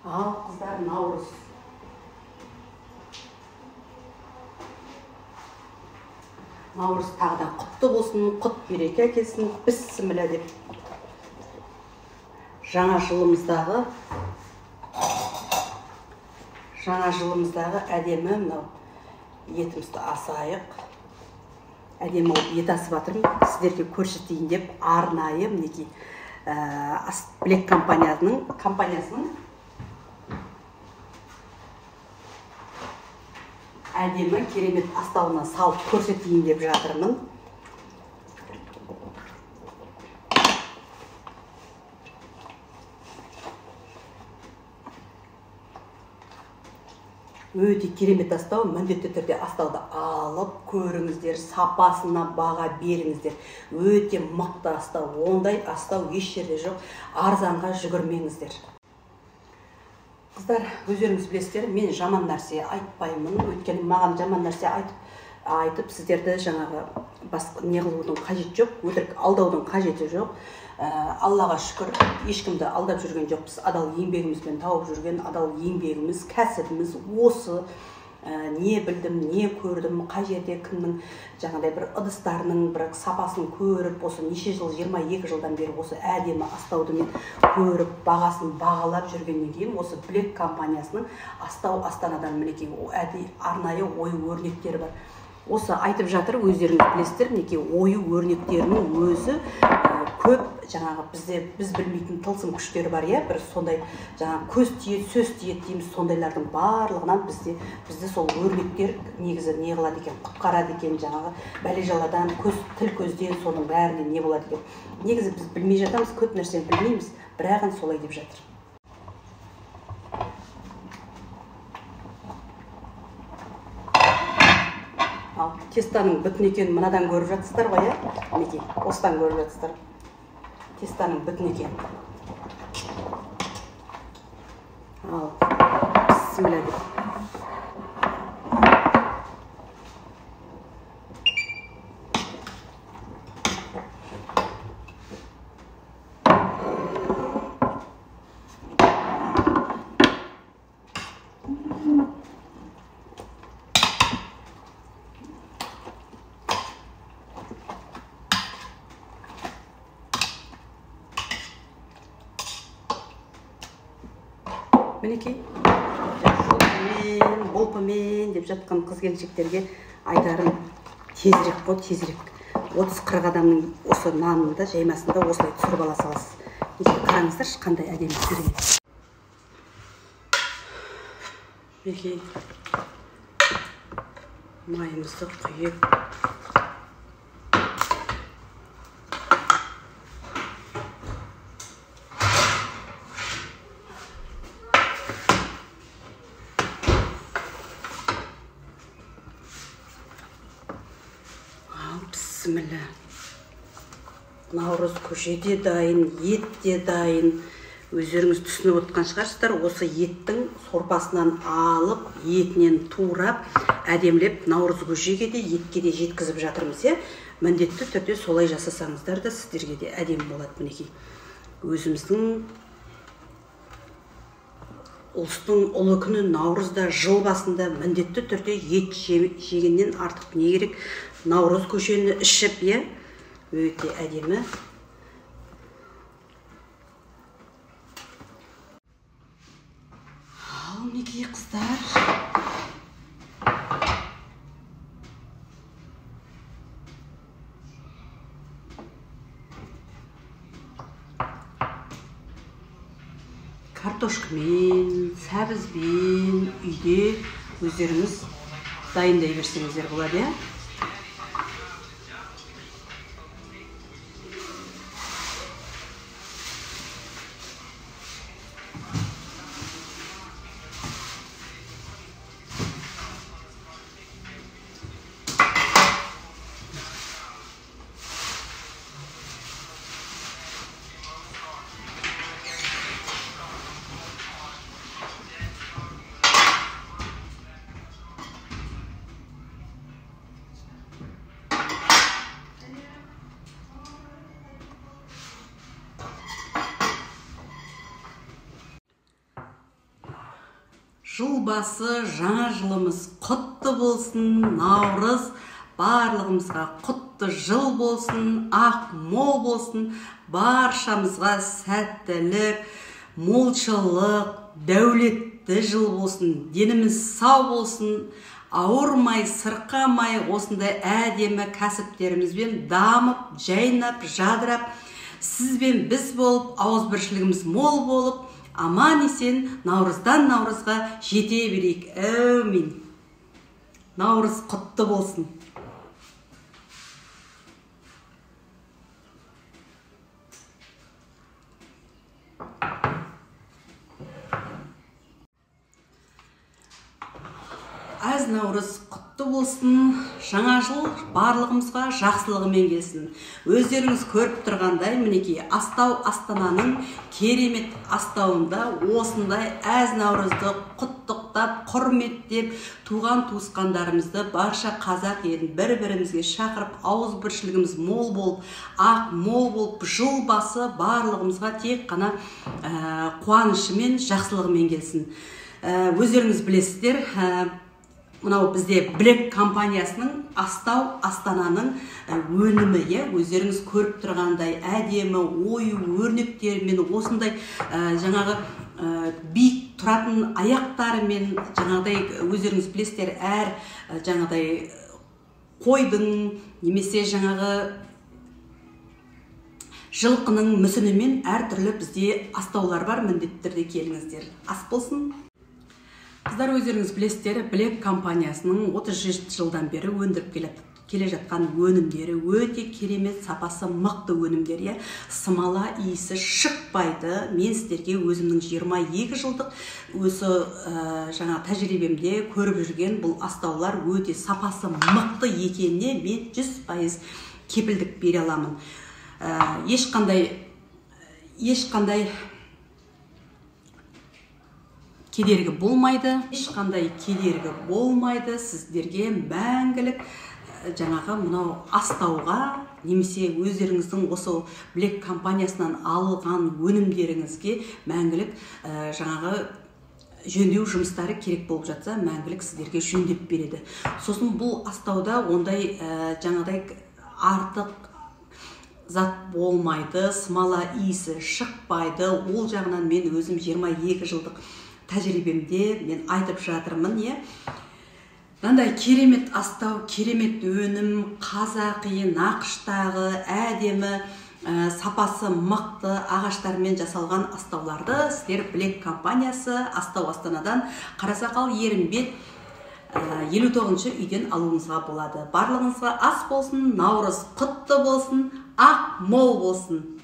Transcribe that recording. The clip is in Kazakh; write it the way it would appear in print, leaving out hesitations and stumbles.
Ал қыздар, Наурыз. Наурыз тағы да құтты болсын, құт береке әкелсін, біссімілі деп. Жаңа жылымыздағы әдемі мынау етімізді асайық. Әдемі ет асып жатырмын, сіздерге көрсетейін деп арнайы мінекей Блек компаниясының әдемі керемет астауына салып көрсетейін деп жатырмын. Өте керемет астау, міндетті түрде астауды алып көріңіздер, сапасына баға беріңіздер. Өте мықты астау, ондай астау еш жерде жоқ, арзанға жүгірмеңіздер. Қыздар, өздеріңіз білесіздер, мен жаман нәрсе айтпаймын, өйткені маған жаман нәрсе айтып сіздерді жаңағы не қылудың қажеті жоқ, өтірік алдаудың қажеті жоқ. Аллаға шүкір, ешкімді алдап жүрген жоқпыз. Адал еңбегімізбен тауып жүрген адал еңбегіміз, кәсібіміз осы. Не білдім, не көрдім, қай жерде кімнің жаңағыдай бір ыдыстарының бір сапасын көріп, осы неше жыл, 22 жылдан бері осы әдемі астауды мен көріп, бағасын бағалап жүргеннен кейін осы Блек компаниясының астау Астанадан мінекей арнайы ою өрнектері бар. Осы айтып жатыр, өздеріңіз білесіздер, мінекей ою өрнектерінің өзі көп жаңағы біз білмейтін тылсым күштері бар, бір сондай жаңағы көз тиеді, сөз тиеді дейміз, сондайлардың барлығынан бізді сол өрнектер негізі не қылады екен, құтқарады екен, жаңағы бәле-жаладан, тіл көзден, соның бәрінен не болады екен. Негізі біз білмей жатамыз, көп нәрсені білмейміз, бірағын солай деп жатыр. Ал тестаның бүтін екенін мынадан көріп жатсыздар ғой, мінекей, осыдан көріп жатсыздар. Тестаның бүтін екен. Ал, бісміллә деп. Мінекей, жолпымен, болпымен деп жатқан қыз-келіншектерге айтарым тезірек қой, тезірек. 30-40 адамның осы нанында, жаймасында осылай түсіріп ала саласыз. Қараңыздаршы, қандай әдемі керемет. Мінекей, майымызды құйып. Бісміллә. Наурыз көшеде дайын, ет те дайын. Өздеріңіз түсініп отқан шығарсыздар, осы еттің сорпасынан алып, етінен турап, әдемлеп Наурыз көшеге де, етке де жеткізіп жатырмыз. Міндетті түрде солай жасасаңыздар да сіздерге де әдемі болады. Мінекей, өзіміздің ұлыстың ұлы күні Наурызда, жыл басында міндетті түрде ет жегеннен артық не керек? Наурыз көшені ішіп, өте әдемі. Ал, мінекей қыздар. Картошкамен, сәбізбен үйде өздеріңіз дайындай берсеңіздер болады. Жыл басы жаңа жылымыз құтты болсын, Наурыз барлығымызға құтты жыл болсын, ақ мол болсын, баршамызға сәттілік, молшылық, дәулетті жыл болсын, деніміз сау болсын, ауырмай, сырқамай, осындай әдемі кәсіптерімізбен дамып, жайнап, жадырап, сізбен біз болып, ауызбіршілігіміз мол болып, аман есен наурыздан наурызға жете берейік. Әумин. Наурыз құтты болсын. Әз наурыз құтты болсын, жаңа жыл барлығымызға жақсылығымен келсін. Өздеріңіз көріп тұрғандай, мінекей Астау Астананың керемет астауында осындай әз наурызды құттықтап, құрметтеп, туған туысқандарымызды, барша қазақ елін бір-бірімізге шақырып, ауызбіршілігіміз мол болып, ақ мол болып, жыл басы барлығымызға тек қана қуанышымен, жақсылығымен келсін. Өздеріңіз білесіздер, мынау бізде Black компаниясының Астау Астананың өнімі, өздеріңіз көріп тұрғандай әдемі ою өрнектерімен, осындай жаңағы биік тұратын аяқтарымен, жаңағыдай өздеріңіз білесіздер, әр жаңағыдай қойдың немесе жаңағы жылқының мүсінімен әртүрлі бізде астаулар бар, міндетті түрде келіңіздер. Ас болсын. Қыздар, өздеріңіз білесіздер, Black компаниясының 37 жылдан бері өндіріп келе жатқан өнімдері өте керемет, сапасы мықты өнімдер. Смола иісі шықпайды. Мен сіздерге өзімнің 22 жылдық осы жаңа тәжірибемде көріп жүрген бұл астаулар өте сапасы мықты екеніне мен 100% кепілдік бере аламын. Ешқандай кедергі болмайды, сіздерге мәңгілік жаңағы мынау астауға немесе өздеріңіздің осы Black компаниясынан алған өнімдеріңізге мәңгілік жаңағы жөндеу жұмыстары керек болып жатса, мәңгілік сіздерге жөндеп береді. Сосын бұл астауда ондай жаңағыдай артық зат болмайды, смола иісі шықпайды. Ол жағынан мен өзім 22 жылдық тәжірибемде мен айтып жатырмын. Мынандай керемет астау, керемет өнім, қазақи, нақыштағы, әдемі, сапасы мықты ағаштармен жасалған астауларды сіздер Black компаниясы Астау Астанадан Қарасақал Ерімбет 59-ші үйден алуыңызға болады. Барлығыңызға ас болсын, наурыз құтты болсын, ақ мол болсын.